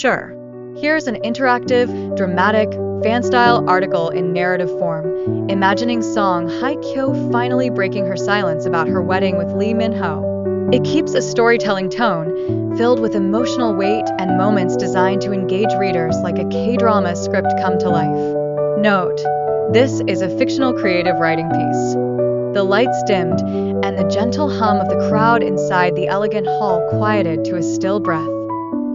Sure. Here's an interactive, dramatic, fan-style article in narrative form, imagining Song Hye-kyo finally breaking her silence about her wedding with Lee Min-ho. It keeps a storytelling tone, filled with emotional weight and moments designed to engage readers like a K-drama script come to life. Note: this is a fictional creative writing piece. The lights dimmed, and the gentle hum of the crowd inside the elegant hall quieted to a still breath.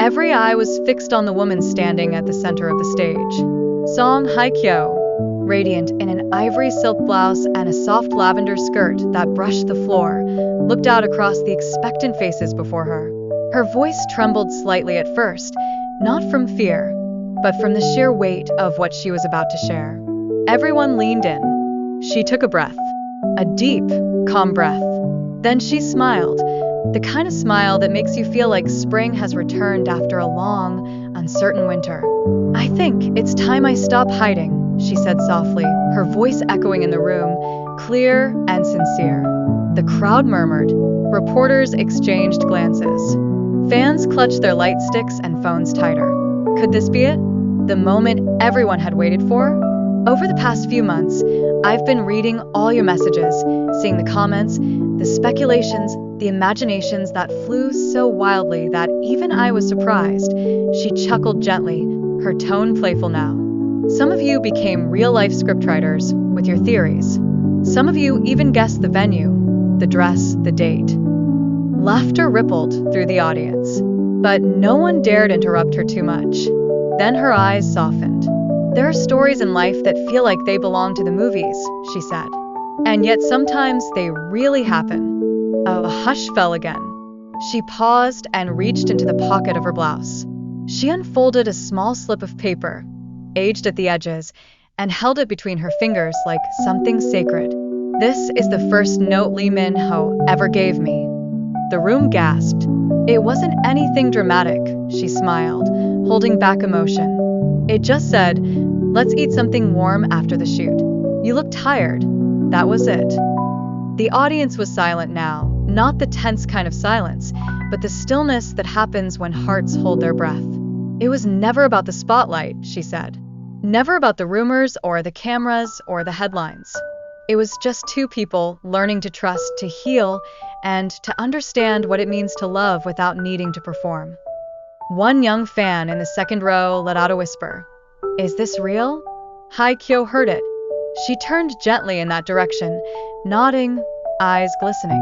Every eye was fixed on the woman standing at the center of the stage. Song Hye-kyo, radiant in an ivory silk blouse and a soft lavender skirt that brushed the floor, looked out across the expectant faces before her. Her voice trembled slightly at first, not from fear, but from the sheer weight of what she was about to share. Everyone leaned in. She took a breath. A deep, calm breath. Then she smiled, the kind of smile that makes you feel like spring has returned after a long, uncertain winter. "I think it's time I stop hiding," she said softly, her voice echoing in the room, clear and sincere. The crowd murmured. Reporters exchanged glances. Fans clutched their light sticks and phones tighter. Could this be it? The moment everyone had waited for? Over the past few months, I've been reading all your messages, seeing the comments, the speculations, the imaginations that flew so wildly that even I was surprised. She chuckled gently, her tone playful now. Some of you became real-life scriptwriters with your theories. Some of you even guessed the venue, the dress, the date. Laughter rippled through the audience, but no one dared interrupt her too much. Then her eyes softened. "There are stories in life that feel like they belong to the movies," she said. "And yet sometimes they really happen." A hush fell again. She paused and reached into the pocket of her blouse. She unfolded a small slip of paper, aged at the edges, and held it between her fingers like something sacred. "This is the first note Lee Min-ho ever gave me." The room gasped. It wasn't anything dramatic, she smiled, holding back emotion. It just said, "Let's eat something warm after the shoot. You look tired." That was it. The audience was silent now, not the tense kind of silence, but the stillness that happens when hearts hold their breath. "It was never about the spotlight," she said. "Never about the rumors or the cameras or the headlines. It was just two people learning to trust, to heal, and to understand what it means to love without needing to perform." One young fan in the second row let out a whisper. "Is this real?" Hye-kyo heard it. She turned gently in that direction, nodding, eyes glistening.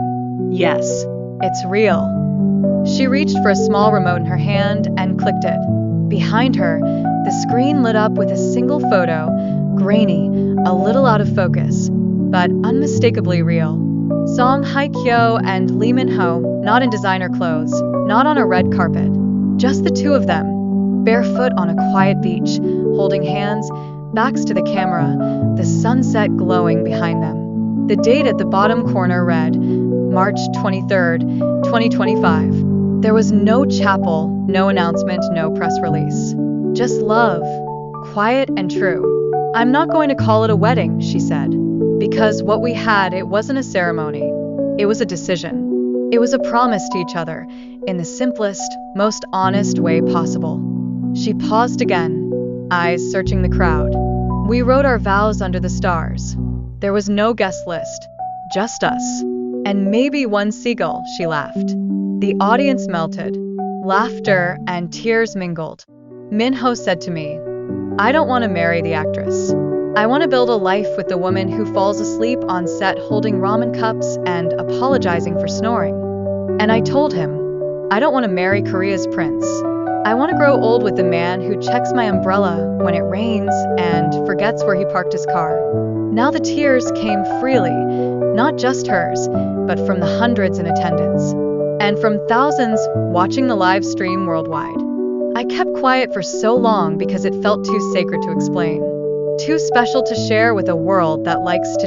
"Yes, it's real." She reached for a small remote in her hand and clicked it. Behind her, the screen lit up with a single photo, grainy, a little out of focus, but unmistakably real. Song Hye-kyo and Lee Min-ho, not in designer clothes, not on a red carpet. Just the two of them, barefoot on a quiet beach, holding hands, backs to the camera, the sunset glowing behind them. The date at the bottom corner read, March 23rd, 2025. There was no chapel, no announcement, no press release. Just love, quiet and true. "I'm not going to call it a wedding," she said, "because what we had, it wasn't a ceremony. It was a decision. It was a promise to each other, in the simplest, most honest way possible." She paused again, eyes searching the crowd. "We wrote our vows under the stars. There was no guest list, just us. And maybe one seagull," she laughed. The audience melted. Laughter and tears mingled. Min-ho said to me, "I don't want to marry the actress. I want to build a life with the woman who falls asleep on set holding ramen cups and apologizing for snoring." And I told him, "I don't want to marry Korea's prince. I want to grow old with the man who checks my umbrella when it rains and forgets where he parked his car." Now the tears came freely, not just hers, but from the hundreds in attendance, and from thousands watching the live stream worldwide. I kept quiet for so long because it felt too sacred to explain, too special to share with a world that likes to